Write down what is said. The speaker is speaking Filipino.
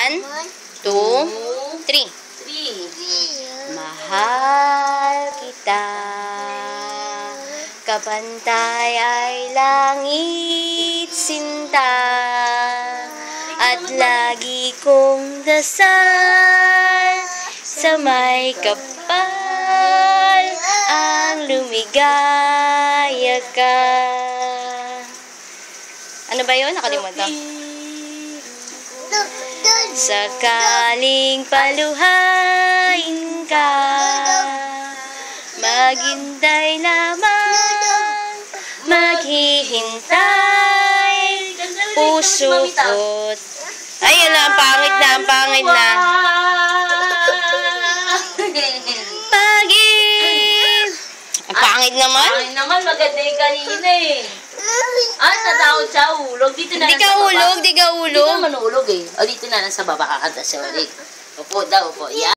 1, 2, 3. Mahal kita, kapantay ay langit sinta, at lagi kong dasal sa may kapal ang lumigaya ka. Ano ba yun? Nakalimutan. Sakaling paluhain ka, maghintay lamang, maghihintay, puso ko't... Ay, ala, ang pangit na, ang pangit na. Pag-ibig! Ang pangit naman. Pangit naman, maganda yung kanina eh. Natakot siya, hulog. Dito na Di lang ka sa baba. hulog, di ka Hindi hulog. ka manulog eh. O, dito na lang sa baba, kakanta siya ulit. Upo daw, upo. Yan.